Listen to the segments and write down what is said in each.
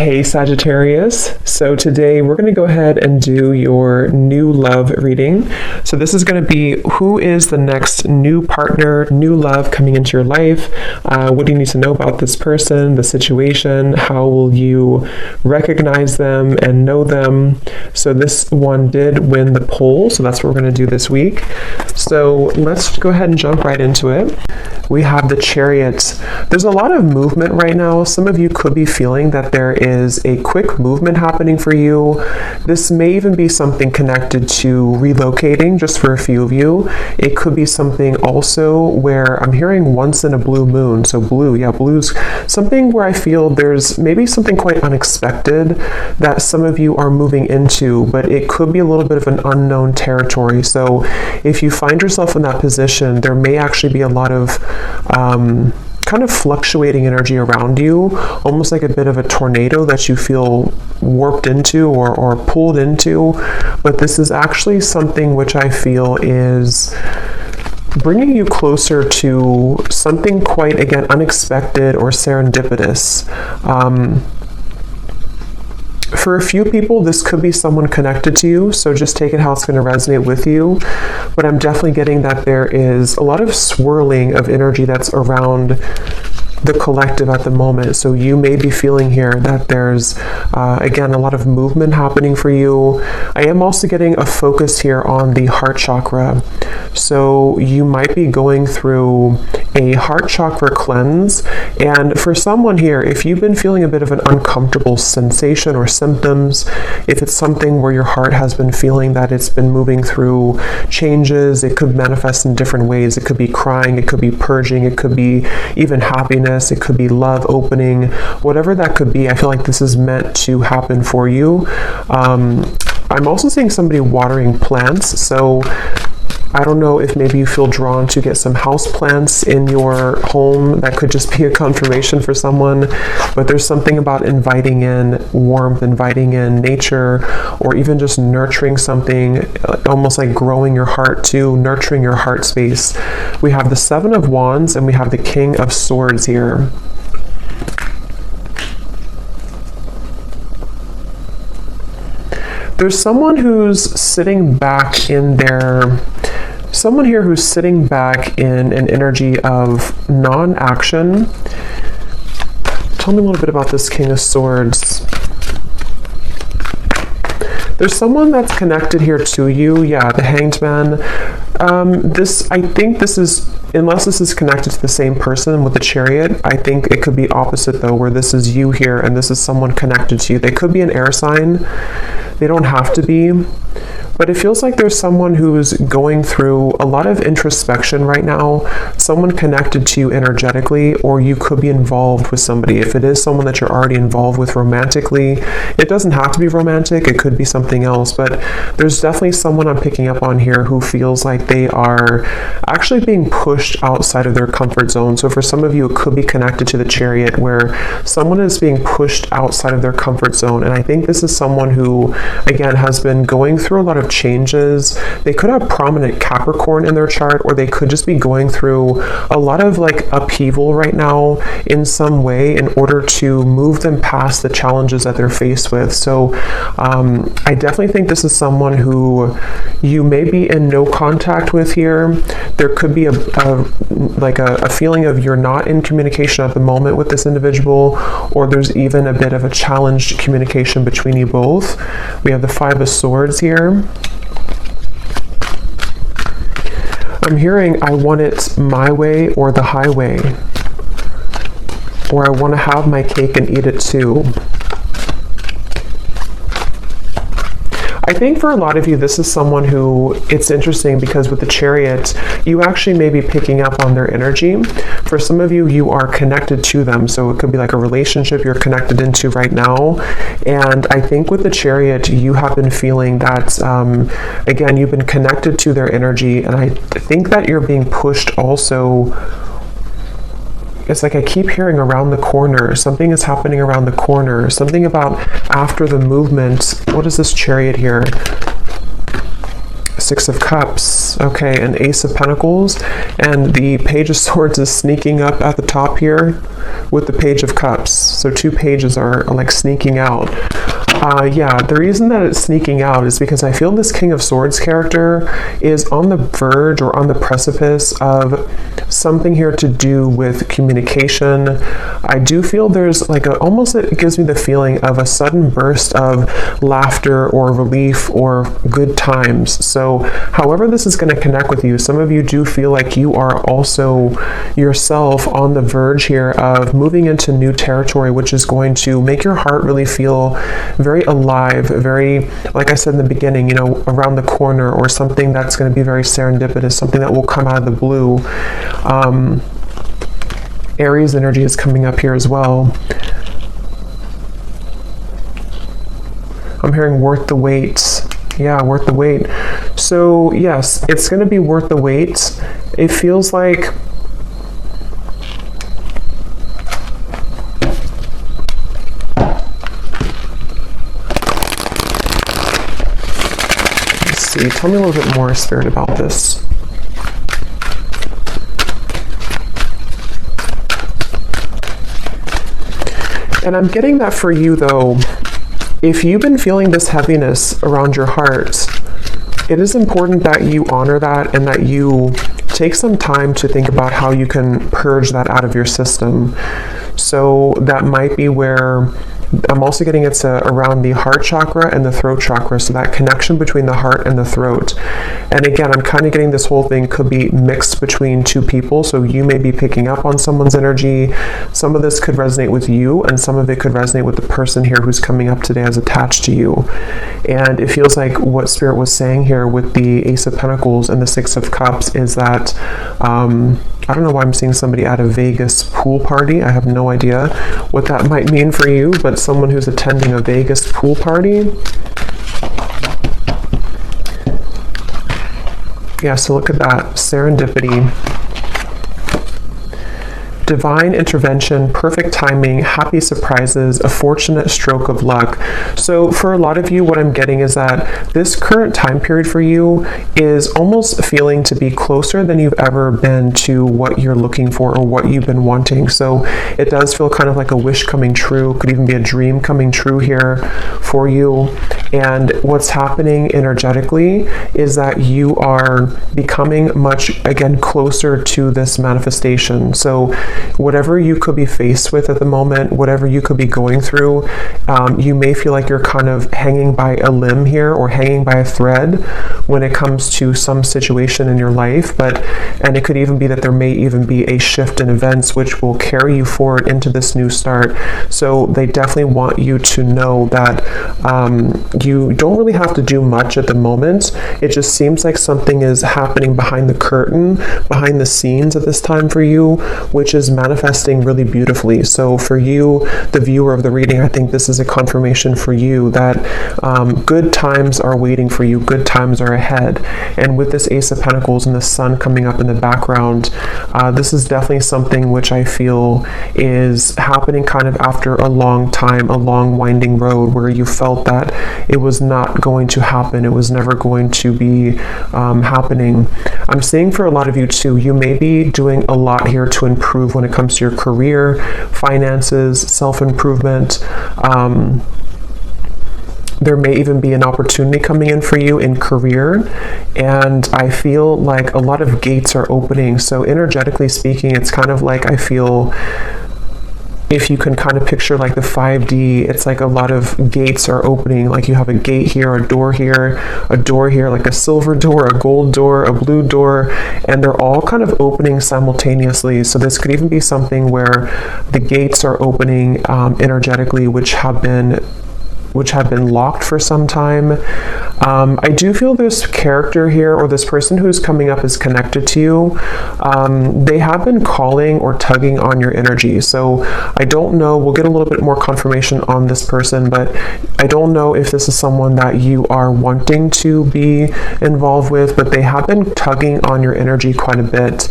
Hey Sagittarius, so today we're going to go ahead and do your new love reading. So this is going to be who is the next new partner, new love coming into your life. What do you need to know about this person, the situation? How will you recognize them and know them? So this one did win the poll, so that's what we're going to do this week. So let's go ahead and jump right into it. We have the Chariot. There's a lot of movement right now. Some of you could be feeling that there is a quick movement happening for you. This may even be something connected to relocating, just for a few of you. It could be something also where I'm hearing once in a blue moon. So blue's something where I feel there's maybe something quite unexpected that some of you are moving into, but it could be a little bit of an unknown territory. So if you find yourself in that position, there may actually be a lot of kind of fluctuating energy around you, almost like a bit of a tornado that you feel warped into or pulled into. But this is actually something which I feel is bringing you closer to something quite, again, unexpected or serendipitous. For a few people, this could be someone connected to you, so just take it how it's going to resonate with you. But I'm definitely getting that there is a lot of swirling of energy that's around the collective at the moment. So you may be feeling here that there's, again, a lot of movement happening for you. I am also getting a focus here on the heart chakra. So you might be going through a heart chakra cleanse. And for someone here, if you've been feeling a bit of an uncomfortable sensation or symptoms, if it's something where your heart has been feeling that it's been moving through changes, it could manifest in different ways. It could be crying, it could be purging, it could be even happiness, it could be love opening, whatever that could be. I feel like this is meant to happen for you. I'm also seeing somebody watering plants. So I don't know if maybe you feel drawn to get some house plants in your home. That could just be a confirmation for someone. But there's something about inviting in warmth, inviting in nature, or even just nurturing something, almost like growing your heart too, nurturing your heart space. We have the Seven of Wands and we have the King of Swords here. There's someone who's sitting back in someone here who's sitting back in an energy of non-action. Tell me a little bit about this King of Swords. There's someone that's connected here to you. Yeah, the Hanged Man. I think this is, unless this is connected to the same person with the Chariot, I think it could be opposite though, where this is you here and this is someone connected to you. They could be an air sign. They don't have to be. But it feels like there's someone who's going through a lot of introspection right now, someone connected to you energetically, or you could be involved with somebody. If it is someone that you're already involved with romantically, it doesn't have to be romantic, it could be something else, but there's definitely someone I'm picking up on here who feels like they are actually being pushed outside of their comfort zone. So for some of you, it could be connected to the Chariot, where someone is being pushed outside of their comfort zone. And I think this is someone who, again, has been going through a lot of changes. They could have prominent Capricorn in their chart, or they could just be going through a lot of like upheaval right now in some way in order to move them past the challenges that they're faced with. So I definitely think this is someone who you may be in no contact with here. There could be a feeling of you're not in communication at the moment with this individual, or there's even a bit of a challenged communication between you both. We have the Five of Swords here. I'm hearing I want it my way or the highway, or I want to have my cake and eat it too. I think for a lot of you, this is someone who, it's interesting because with the Chariot, you actually may be picking up on their energy. For some of you, you are connected to them. So it could be like a relationship you're connected into right now. And I think with the Chariot, you have been feeling that, again, you've been connected to their energy. And I think that you're being pushed also. It's like I keep hearing around the corner. Something is happening around the corner. Something about after the movement. What is this Chariot here? Six of Cups, okay, an Ace of Pentacles, and the Page of Swords is sneaking up at the top here with the Page of Cups. So 2 pages are like sneaking out. Yeah, the reason that it's sneaking out is because I feel this King of Swords character is on the verge or on the precipice of something here to do with communication. I do feel there's like almost, it gives me the feeling of a sudden burst of laughter or relief or good times. So however this is going to connect with you, some of you do feel like you are also yourself on the verge here of moving into new territory, which is going to make your heart really feel very alive, very, like I said in the beginning, you know, around the corner, or something that's going to be very serendipitous, something that will come out of the blue. Aries energy is coming up here as well. I'm hearing worth the wait. Yeah, worth the wait. So yes, it's going to be worth the wait. It feels like tell me a little bit more, Spirit, about this. And I'm getting that for you, though, if you've been feeling this heaviness around your heart, it is important that you honor that and that you take some time to think about how you can purge that out of your system. So that might be where I'm also getting it's around the heart chakra and the throat chakra, so that connection between the heart and the throat. And again, I'm kind of getting this whole thing could be mixed between 2 people, so you may be picking up on someone's energy. Some of this could resonate with you, and some of it could resonate with the person here who's coming up today as attached to you. And it feels like what Spirit was saying here with the Ace of Pentacles and the 6 of Cups is that I don't know why I'm seeing somebody at a Vegas pool party. I have no idea what that might mean for you, but someone who's attending a Vegas pool party. Yeah, so look at that. Serendipity. Divine intervention, perfect timing, happy surprises, a fortunate stroke of luck. So for a lot of you, what I'm getting is that this current time period for you is almost feeling to be closer than you've ever been to what you're looking for or what you've been wanting. So it does feel kind of like a wish coming true, could even be a dream coming true here for you. And what's happening energetically is that you are becoming much, again, closer to this manifestation. So whatever you could be faced with at the moment, whatever you could be going through, you may feel like you're kind of hanging by a limb here or hanging by a thread when it comes to some situation in your life. And it could even be that there may even be a shift in events which will carry you forward into this new start. So they definitely want you to know that you don't really have to do much at the moment. It just seems like something is happening behind the curtain, behind the scenes at this time for you, which is manifesting really beautifully. So for you, the viewer of the reading, I think this is a confirmation for you that good times are waiting for you, good times are ahead. And with this Ace of Pentacles and the sun coming up in the background, this is definitely something which I feel is happening kind of after a long time, a long winding road where you felt that it was not going to happen, it was never going to be happening. I'm seeing for a lot of you too, you may be doing a lot here to improve when it comes to your career, finances, self-improvement. There may even be an opportunity coming in for you in career, and I feel like a lot of gates are opening. So energetically speaking, it's kind of like I feel, if you can kind of picture like the 5D, it's like a lot of gates are opening. Like you have a gate here, a door here, like a silver door, a gold door, a blue door, and they're all kind of opening simultaneously. So this could even be something where the gates are opening energetically, which have been locked for some time. I do feel this character here, or this person who's coming up, is connected to you. They have been calling or tugging on your energy. So I don't know, we'll get a little bit more confirmation on this person, but I don't know if this is someone that you are wanting to be involved with, but they have been tugging on your energy quite a bit.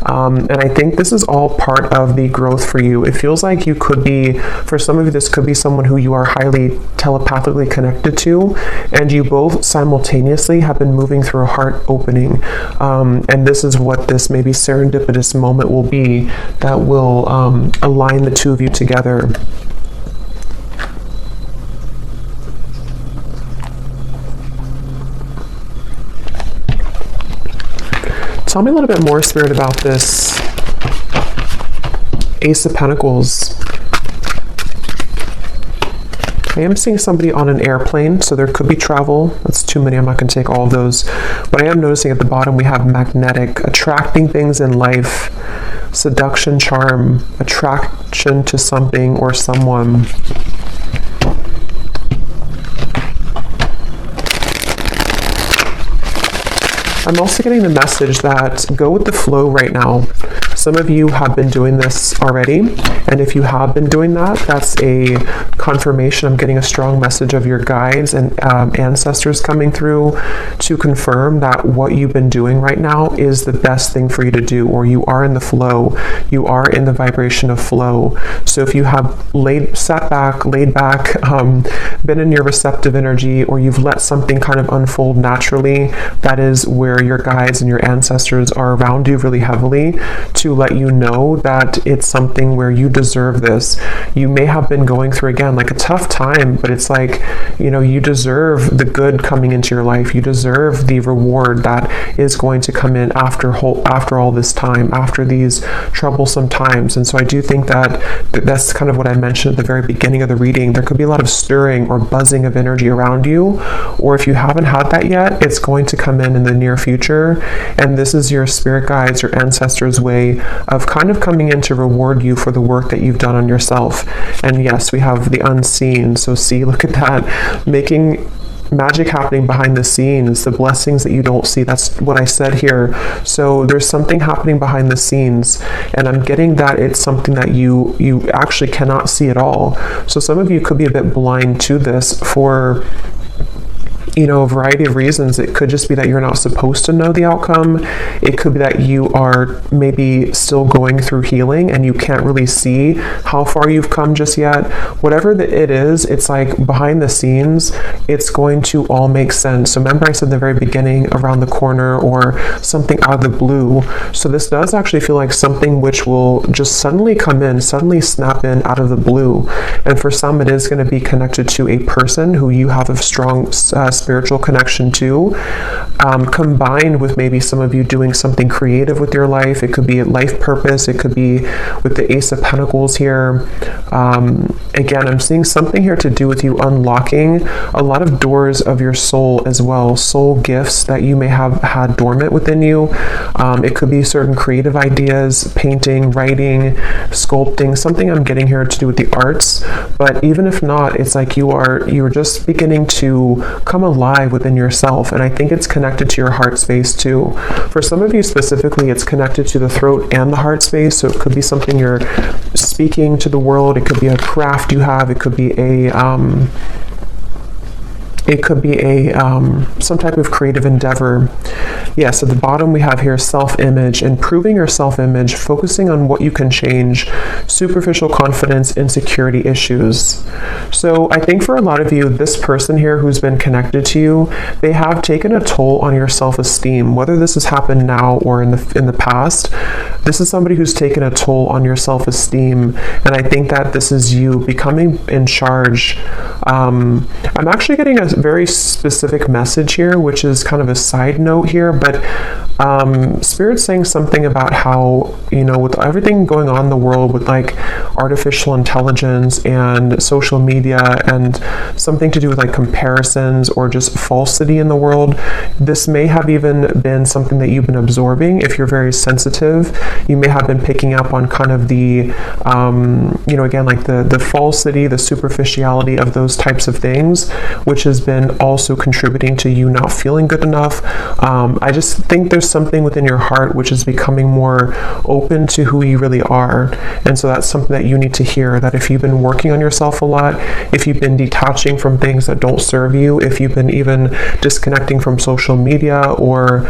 And I think this is all part of the growth for you. It feels like you could be, for some of you, this could be someone who you are highly telepathically connected to, and you both simultaneously have been moving through a heart opening, and this is what this maybe serendipitous moment will be that will align the two of you together. Tell me a little bit more, Spirit, about this Ace of Pentacles. I am seeing somebody on an airplane, so there could be travel. That's too many. I'm not going to take all of those. But I am noticing at the bottom we have magnetic, attracting things in life, seduction, charm, attraction to something or someone. I'm also getting the message that go with the flow right now. Some of you have been doing this already, and if you have been doing that, that's a confirmation. I'm getting a strong message of your guides and ancestors coming through to confirm that what you've been doing right now is the best thing for you to do, or you are in the flow. You are in the vibration of flow. So if you have laid back, been in your receptive energy, or you've let something kind of unfold naturally, that is where your guides and your ancestors are around you really heavily to let you know that it's something where you deserve this. You may have been going through, again, like a tough time, but it's like, you know, you deserve the good coming into your life. You deserve the reward that is going to come in after all this time, after these troublesome times. And so I do think that that's kind of what I mentioned at the very beginning of the reading. There could be a lot of stirring or buzzing of energy around you, or if you haven't had that yet, it's going to come in the near future. And this is your spirit guides, your ancestors' way of kind of coming in to reward you for the work that you've done on yourself. And yes, we have the unseen. So see, look at that, making magic happening behind the scenes, the blessings that you don't see. That's what I said here. So there's something happening behind the scenes, and I'm getting that it's something that you actually cannot see at all. So some of you could be a bit blind to this for, you know, a variety of reasons. It could just be that you're not supposed to know the outcome. It could be that you are maybe still going through healing and you can't really see how far you've come just yet. Whatever it is, it's like behind the scenes, it's going to all make sense. So remember I said in the very beginning, around the corner or something out of the blue. So this does actually feel like something which will just suddenly come in, suddenly snap in out of the blue. And for some, it is going to be connected to a person who you have a strong spiritual connection to, combined with maybe some of you doing something creative with your life. It could be a life purpose. It could be with the Ace of Pentacles here. Again, I'm seeing something here to do with you unlocking a lot of doors of your soul as well, soul gifts that you may have had dormant within you. It could be certain creative ideas, painting, writing, sculpting, something I'm getting here to do with the arts. But even if not, it's like you're just beginning to come alive within yourself. And I think it's connected to your heart space too. For some of you specifically, it's connected to the throat and the heart space. So it could be something you're speaking to the world. It could be a craft you have. It could be some type of creative endeavor. Yes, at the bottom we have here self-image, improving your self-image, focusing on what you can change, superficial confidence, insecurity issues. So I think for a lot of you, this person here who's been connected to you, they have taken a toll on your self-esteem. Whether this has happened now or in the past, this is somebody who's taken a toll on your self-esteem. And I think that this is you becoming in charge. I'm actually getting a very specific message here, which is kind of a side note here, but Spirit's saying something about how, you know, with everything going on in the world with like artificial intelligence and social media and something to do with like comparisons or just falsity in the world, this may have even been something that you've been absorbing. If you're very sensitive, you may have been picking up on kind of the, you know, again, like the falsity, the superficiality of those types of things, which has been also contributing to you not feeling good enough. I just think there's something within your heart which is becoming more open to who you really are. And so that's something that you need to hear, that if you've been working on yourself a lot, if you've been detaching from things that don't serve you, if you've been even disconnecting from social media or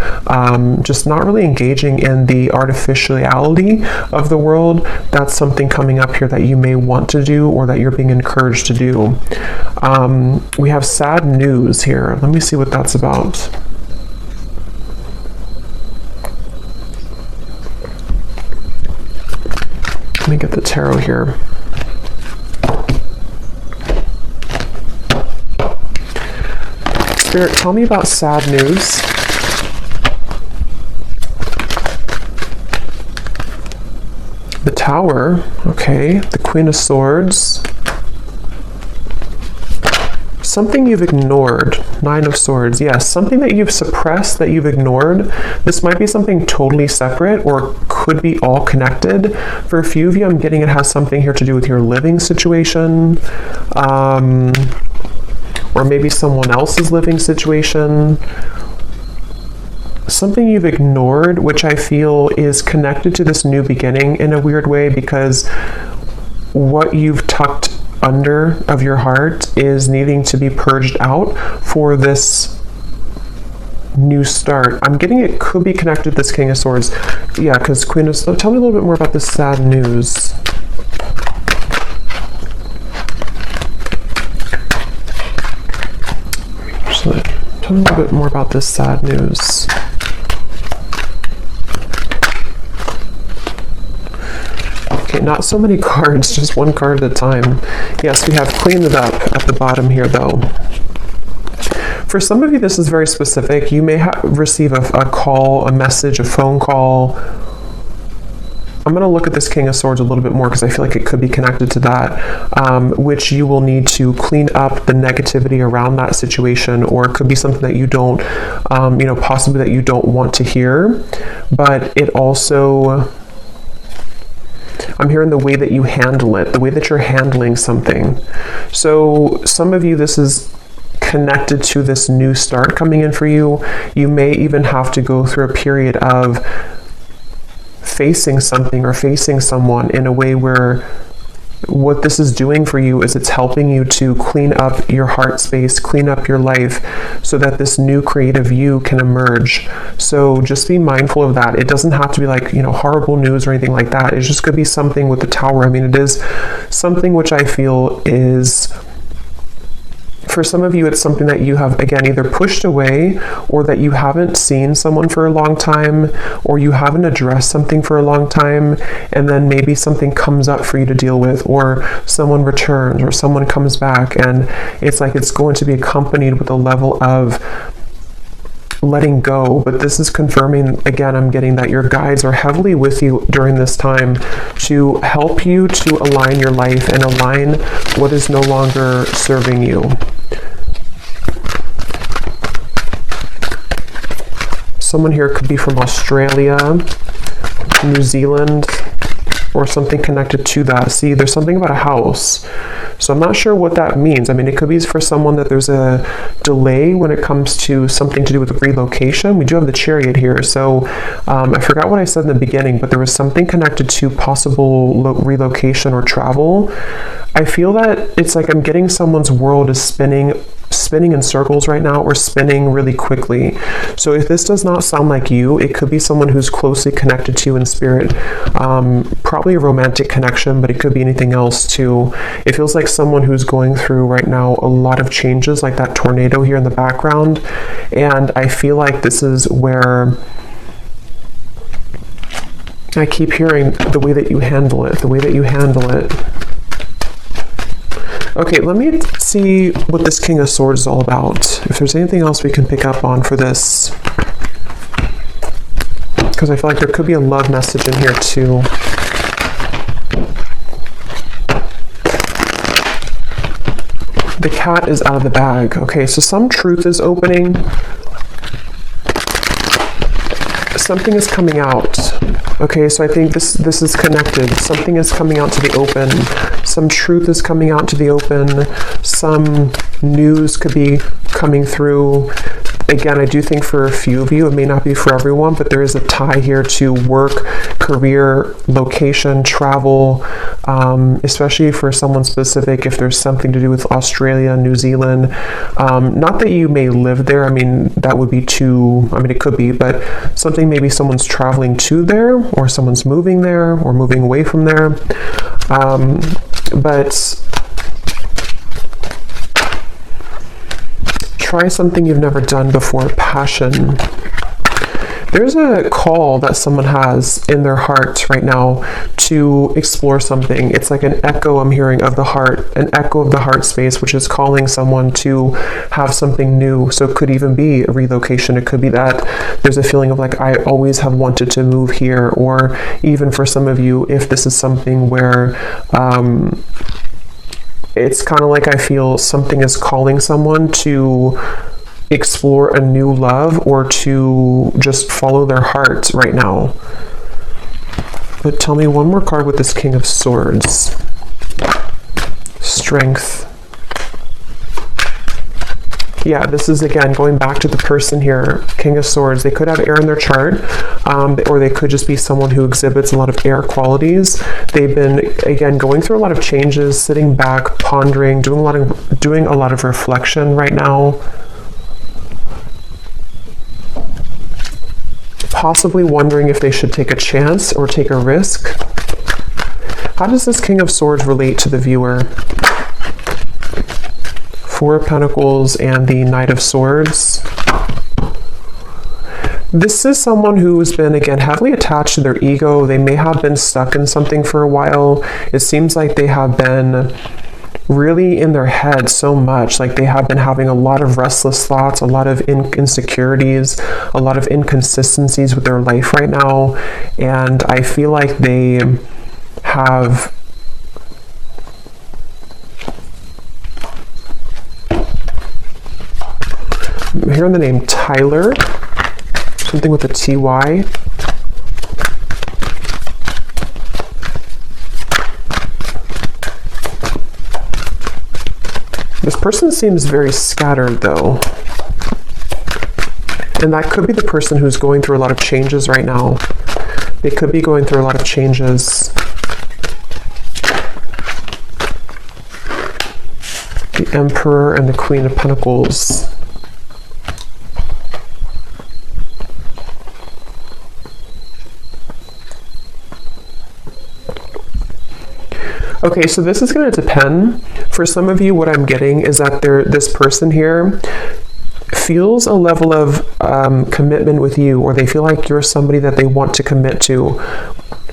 just not really engaging in the artificiality of the world, that's something coming up here that you may want to do or that you're being encouraged to do. We have sad news here. Let me see what that's about. Let me get the tarot here. Spirit, tell me about sad news. The Tower, okay. The Queen of Swords. Something you've ignored. Nine of Swords, yes. Something that you've suppressed, that you've ignored. This might be something totally separate or could be all connected. For a few of you, I'm getting it has something here to do with your living situation. Or maybe someone else's living situation. Something you've ignored, which I feel is connected to this new beginning in a weird way, because what you've tucked under of your heart is needing to be purged out for this new start. I'm getting it could be connected to this King of Swords. Yeah, because Queen of Swords. Tell me a little bit more about this sad news. Tell me a little bit more about this sad news. Okay, not so many cards, just one card at a time. Yes, we have cleaned it up at the bottom here, though. For some of you, this is very specific. You may receive a call, a message, a phone call. I'm going to look at this King of Swords a little bit more because I feel like it could be connected to that, which you will need to clean up the negativity around that situation, or it could be something that you don't, possibly that you don't want to hear. But it also, I'm hearing the way that you handle it, the way that you're handling something. So some of you, this is connected to this new start coming in for you. You may even have to go through a period of facing something or facing someone in a way where what this is doing for you is it's helping you to clean up your heart space, clean up your life, so that this new creative you can emerge. So just be mindful of that. It doesn't have to be like, horrible news or anything like that. It just could be something with the Tower. I mean, it is something which I feel is, for some of you, it's something that you have, again, either pushed away, or that you haven't seen someone for a long time, or you haven't addressed something for a long time, and then maybe something comes up for you to deal with, or someone returns, or someone comes back, and it's like it's going to be accompanied with a level of letting go. But this is confirming, again, I'm getting that your guides are heavily with you during this time to help you to align your life and align what is no longer serving you. Someone here could be from Australia, New Zealand, or something connected to that. See, there's something about a house. So I'm not sure what that means. I mean, it could be for someone that there's a delay when it comes to something to do with relocation. We do have the Chariot here. So I forgot what I said in the beginning, but there was something connected to possible relocation or travel. I feel that it's like I'm getting someone's world is spinning in circles right now, or spinning really quickly. So if this does not sound like you, it could be someone who's closely connected to you in spirit. Probably a romantic connection, but it could be anything else too. It feels like someone who's going through right now a lot of changes, like that tornado here in the background. And I feel like this is where I keep hearing the way that you handle it, the way that you handle it. Okay, let me see what this King of Swords is all about. If there's anything else we can pick up on for this. Because I feel like there could be a love message in here too. The cat is out of the bag. Okay, so some truth is opening. Something is coming out. Okay, so I think this is connected. Something is coming out to the open. Some truth is coming out to the open. Some news could be coming through. Again, I do think for a few of you, it may not be for everyone, but there is a tie here to work, career, location, travel, especially for someone specific, if there's something to do with Australia, New Zealand. Not that you may live there. I mean, that would be too, I mean, it could be, but something maybe someone's traveling to there, or someone's moving there, or moving away from there. But try something you've never done before. Passion. There's a call that someone has in their heart right now to explore something. It's like an echo I'm hearing of the heart, an echo of the heart space, which is calling someone to have something new. So it could even be a relocation. It could be that there's a feeling of like, I always have wanted to move here. Or even for some of you, if this is something where it's kind of like I feel something is calling someone to explore a new love or to just follow their heart right now. But tell me one more card with this King of Swords. Strength. Yeah, this is again going back to the person here, King of Swords. They could have air in their chart, or they could just be someone who exhibits a lot of air qualities. They've been, again, going through a lot of changes, sitting back, pondering, doing a lot of reflection right now. Possibly wondering if they should take a chance or take a risk. How does this King of Swords relate to the viewer? Four of Pentacles and the Knight of Swords. This is someone who's been, again, heavily attached to their ego. They may have been stuck in something for a while. It seems like they have been really in their head so much, like they have been having a lot of restless thoughts, a lot of insecurities, a lot of inconsistencies with their life right now. And I feel like they have I'm hearing the name Tyler, something with a TY. This person seems very scattered though. And that could be the person who's going through a lot of changes right now. They could be going through a lot of changes. The Emperor and the Queen of Pentacles. Okay, so this is going to depend. For some of you, what I'm getting is that this person here feels a level of commitment with you, or they feel like you're somebody that they want to commit to,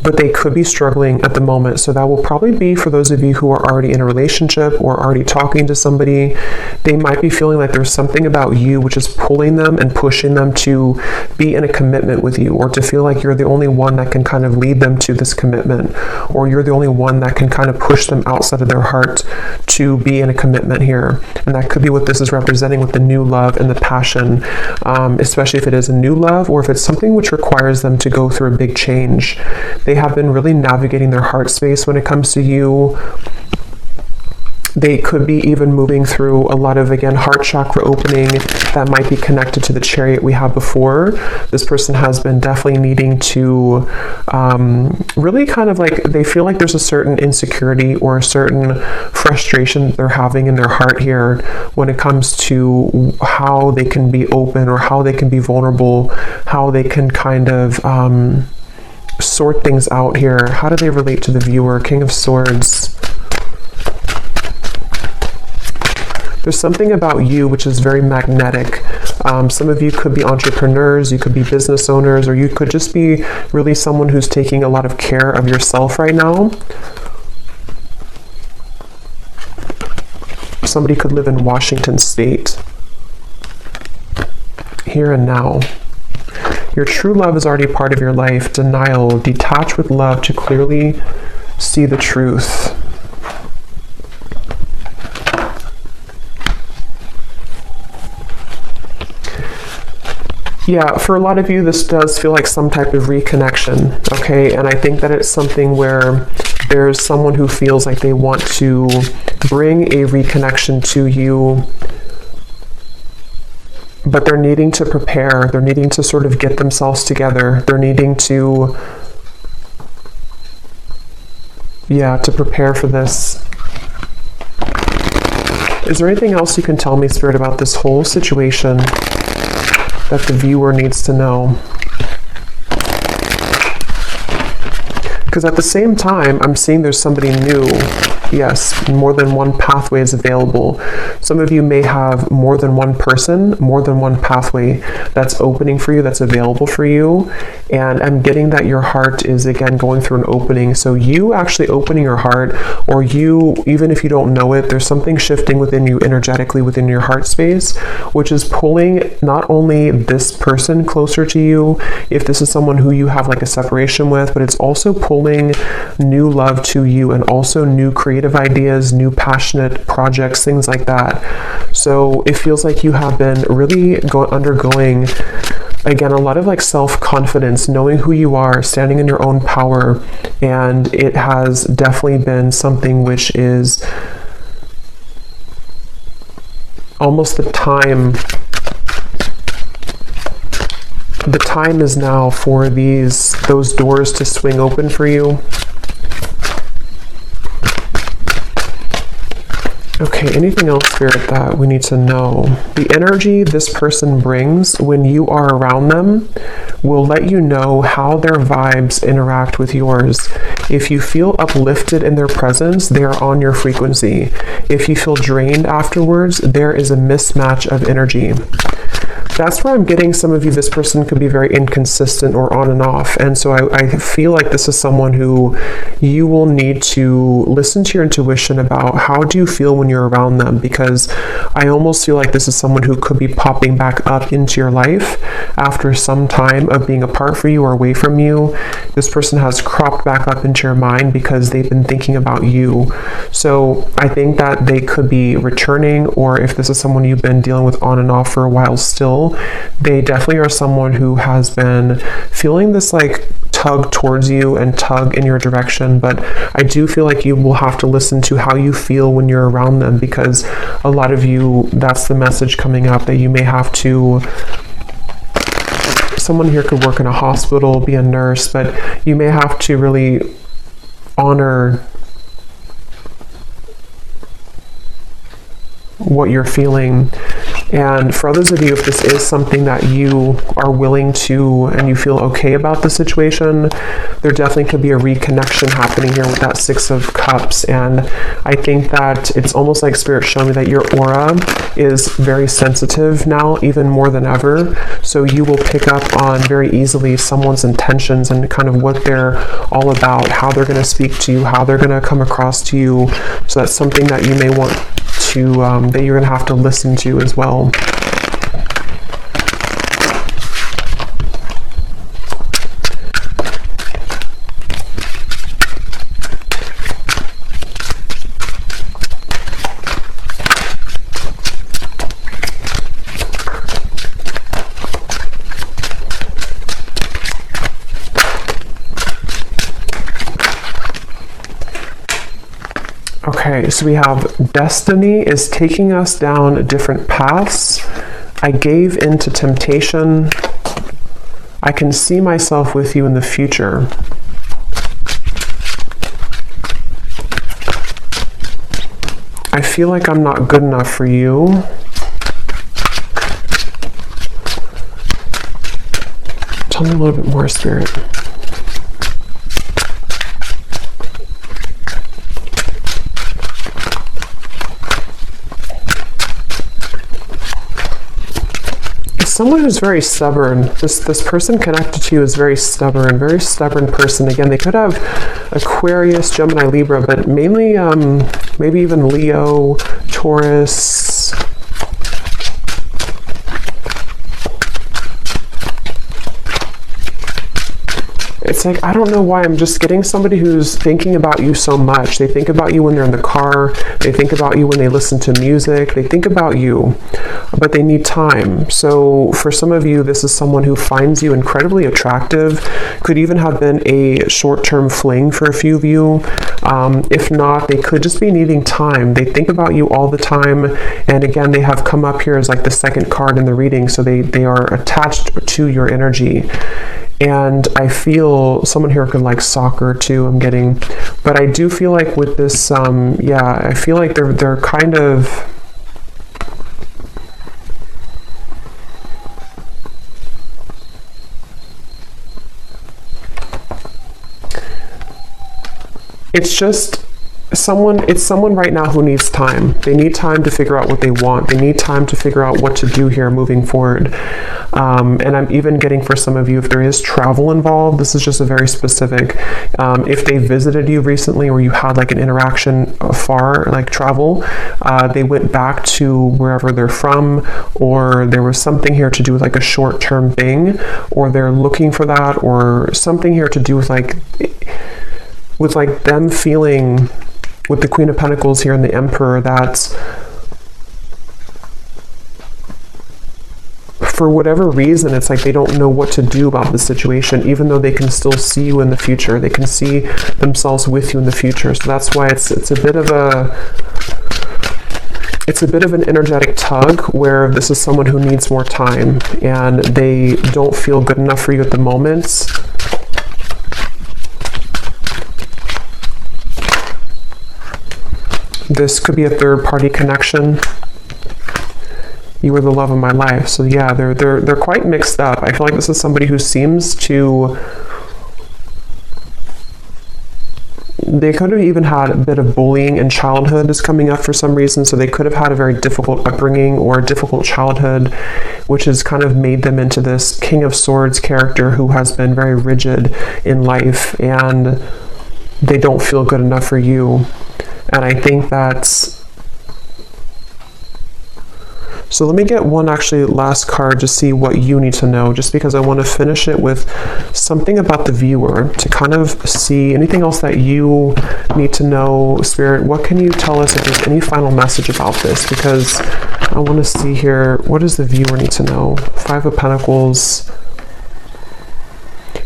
but they could be struggling at the moment. So that will probably be for those of you who are already in a relationship or already talking to somebody. They might be feeling like there's something about you which is pulling them and pushing them to be in a commitment with you, or to feel like you're the only one that can kind of lead them to this commitment, or you're the only one that can kind of push them outside of their heart to be in a commitment here. And that could be what this is representing with the new love and the passion, especially if it is a new love, or if it's something which requires them to go through a big change. They have been really navigating their heart space when it comes to you. They could be even moving through a lot of, again, heart chakra opening that might be connected to the Chariot we had before. This person has been definitely needing to really kind of like, they feel like there's a certain insecurity or a certain frustration they're having in their heart here when it comes to how they can be open, or how they can be vulnerable, how they can kind of sort things out here. How do they relate to the viewer? King of Swords. There's something about you which is very magnetic. Some of you could be entrepreneurs, you could be business owners, or you could just be really someone who's taking a lot of care of yourself right now. Somebody could live in Washington State. Here and now. Your true love is already part of your life. Denial. Detach with love to clearly see the truth. Yeah, for a lot of you, this does feel like some type of reconnection, okay? And I think that it's something where there's someone who feels like they want to bring a reconnection to you, but they're needing to prepare. They're needing to sort of get themselves together. They're needing to, to prepare for this. Is there anything else you can tell me, Spirit, about this whole situation that the viewer needs to know? Because at the same time, I'm seeing there's somebody new Yes, more than one pathway is available. Some of you may have more than one person, more than one pathway that's opening for you, that's available for you. And I'm getting that your heart is, again, going through an opening. So you actually opening your heart, or you, even if you don't know it, there's something shifting within you energetically within your heart space, which is pulling not only this person closer to you, if this is someone who you have like a separation with, but it's also pulling new love to you, and also new creative ideas, new passionate projects, things like that. So it feels like you have been really undergoing, again, a lot of like self-confidence, knowing who you are, standing in your own power. And it has definitely been something which is almost the time. The time is now for those doors to swing open for you. Okay, anything else, Spirit, that we need to know? The energy this person brings when you are around them will let you know how their vibes interact with yours. If you feel uplifted in their presence, they are on your frequency. If you feel drained afterwards, there is a mismatch of energy. That's where I'm getting some of you, this person could be very inconsistent or on and off. And so I feel like this is someone who you will need to listen to your intuition about how do you feel when you're around them, because I almost feel like this is someone who could be popping back up into your life after some time of being apart from you or away from you. This person has cropped back up into your mind because they've been thinking about you. So I think that they could be returning, or if this is someone you've been dealing with on and off for a while still, they definitely are someone who has been feeling this like tug towards you and tug in your direction. But I do feel like you will have to listen to how you feel when you're around them, because a lot of you, that's the message coming up, that you may have to, someone here could work in a hospital, be a nurse, but you may have to really honor what you're feeling. And for others of you, if this is something that you are willing to, and you feel okay about the situation, there definitely could be a reconnection happening here with that Six of Cups. And I think that it's almost like Spirit showing me that your aura is very sensitive now, even more than ever. So you will pick up on very easily someone's intentions and kind of what they're all about, how they're going to speak to you, how they're going to come across to you. So that's something that you may want to, that you're going to have to listen to as well. Okay, so we have destiny is taking us down different paths. I gave into temptation. I can see myself with you in the future. I feel like I'm not good enough for you. Tell me a little bit more, Spirit. Someone who's very stubborn. This person connected to you is very stubborn person. Again, they could have Aquarius, Gemini, Libra, but mainly maybe even Leo, Taurus. It's like, I don't know why, I'm just getting somebody who's thinking about you so much. They think about you when they're in the car. They think about you when they listen to music. They think about you, but they need time. So for some of you, this is someone who finds you incredibly attractive. Could even have been a short-term fling for a few of you. If not, they could just be needing time. They think about you all the time. And again, they have come up here as like the second card in the reading. So they are attached to your energy. And I feel someone here could like soccer too, I'm getting. But I do feel like with this, yeah, I feel like they're kind of, it's just it's someone right now who needs time. They need time to figure out what they want. They need time to figure out what to do here moving forward. And I'm even getting, for some of you, if there is travel involved, this is just a very specific, if they visited you recently or you had like an interaction far, like travel, they went back to wherever they're from, or there was something here to do with like a short-term thing, or they're looking for that, or something here to do with like them feeling, with the Queen of Pentacles here and the Emperor, that for whatever reason, it's like they don't know what to do about the situation, even though they can still see you in the future. They can see themselves with you in the future. So that's why it's a bit of an energetic tug, where this is someone who needs more time and they don't feel good enough for you at the moment. This could be a third-party connection. You were the love of my life. So yeah, they're quite mixed up. I feel like this is somebody who seems to... They could have even had a bit of bullying in childhood is coming up for some reason. So they could have had a very difficult upbringing or a difficult childhood, which has kind of made them into this King of Swords character who has been very rigid in life, and they don't feel good enough for you. And I think that's... So let me get one actually last card to see what you need to know, just because I want to finish it with something about the viewer to kind of see anything else that you need to know. Spirit, what can you tell us if there's any final message about this? Because I want to see here, what does the viewer need to know? Five of Pentacles.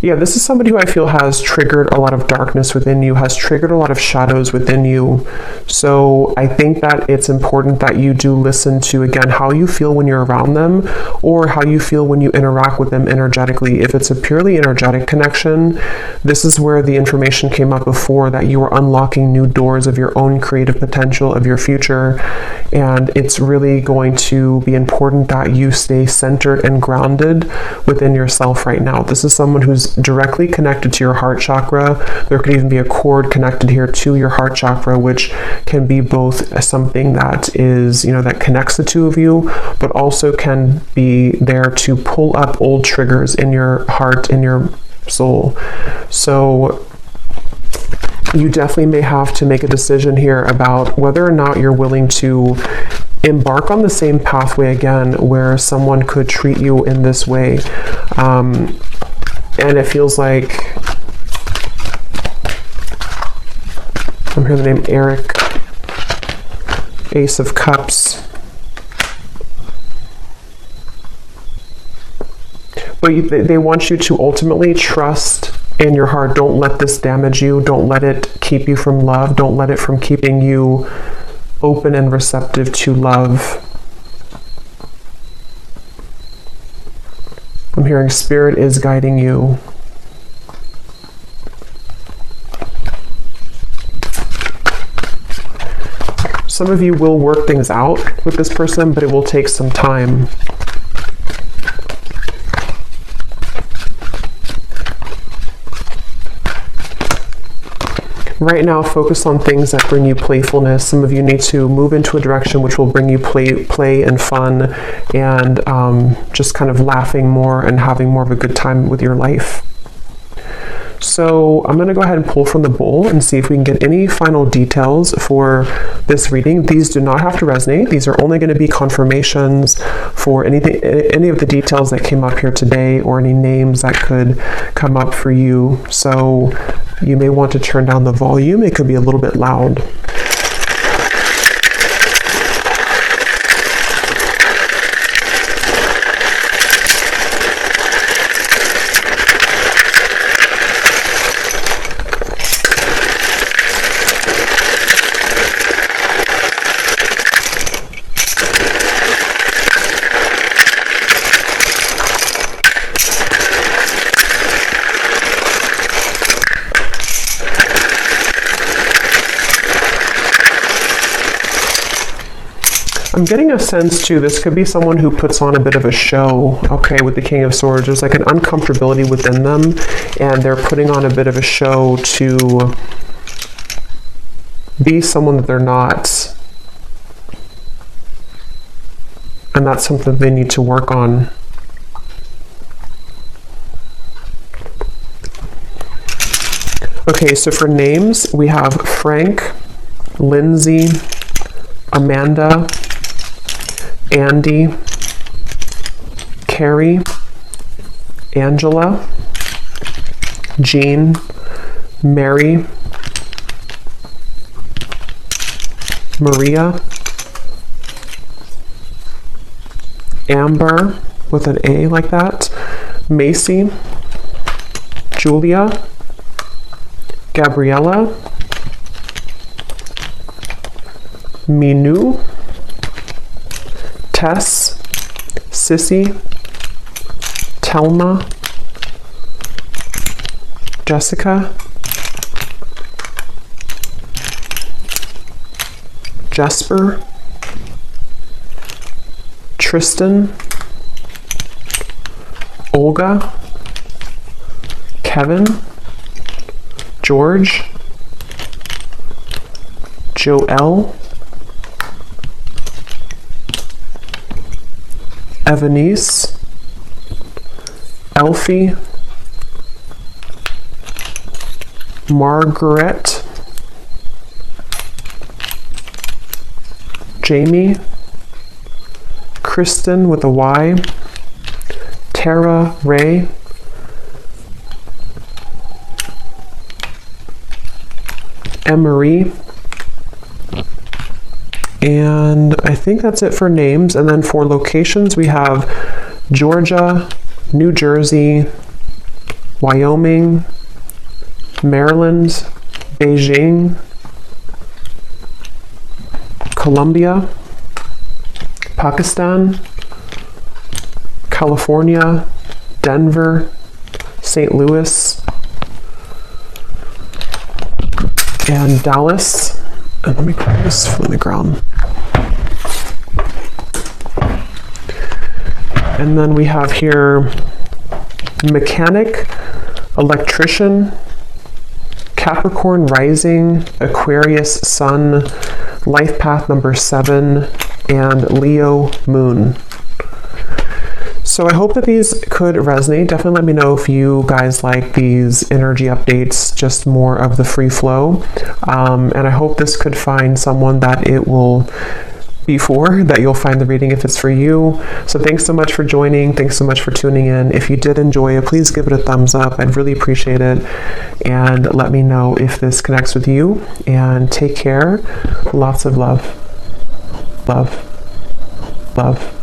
Yeah, this is somebody who I feel has triggered a lot of darkness within you, has triggered a lot of shadows within you. So I think that it's important that you do listen to, again, how you feel when you're around them, or how you feel when you interact with them energetically. If it's a purely energetic connection, this is where the information came up before, that you are unlocking new doors of your own creative potential, of your future. And it's really going to be important that you stay centered and grounded within yourself right now. This is someone who's directly connected to your heart chakra. There could even be a cord connected here to your heart chakra, which can be both something that is, that connects the two of you, but also can be there to pull up old triggers in your heart, in your soul. So you definitely may have to make a decision here about whether or not you're willing to embark on the same pathway again, where someone could treat you in this way. And it feels like, I'm hearing the name Eric, Ace of Cups. But they want you to ultimately trust in your heart. Don't let this damage you. Don't let it keep you from love. Don't let it from keeping you open and receptive to love. I'm hearing Spirit is guiding you. Some of you will work things out with this person, but it will take some time. Right now, focus on things that bring you playfulness. Some of you need to move into a direction which will bring you play and fun, and just kind of laughing more and having more of a good time with your life. So I'm going to go ahead and pull from the bowl and see if we can get any final details for this reading. These do not have to resonate. These are only going to be confirmations for any of the details that came up here today, or any names that could come up for you. So you may want to turn down the volume. It could be a little bit loud. I'm getting a sense too, this could be someone who puts on a bit of a show, okay, with the King of Swords. There's like an uncomfortability within them, and they're putting on a bit of a show to be someone that they're not. And that's something they need to work on. Okay, so for names, we have Frank, Lindsay, Amanda, Andy, Carrie, Angela, Jean, Mary, Maria, Amber with an A like that, Macy, Julia, Gabriella, Minu, Tess, Sissy, Telma, Jessica, Jesper, Tristan, Olga, Kevin, George, Joelle, Evanice, Elfie, Margaret, Jamie, Kristen with a Y, Tara Ray, Emery, and I think that's it for names. And then for locations, we have Georgia, New Jersey, Wyoming, Maryland, Beijing, Colombia, Pakistan, California, Denver, St. Louis, and Dallas. And let me grab this from the ground. And then we have here mechanic, electrician, Capricorn rising, Aquarius sun, life path number 7, and Leo moon. So I hope that these could resonate. Definitely let me know if you guys like these energy updates, just more of the free flow. And I hope this could find someone that it will be for, that you'll find the reading if it's for you. So thanks so much for joining. Thanks so much for tuning in. If you did enjoy it, please give it a thumbs up. I'd really appreciate it. And let me know if this connects with you. And take care. Lots of love. Love. Love.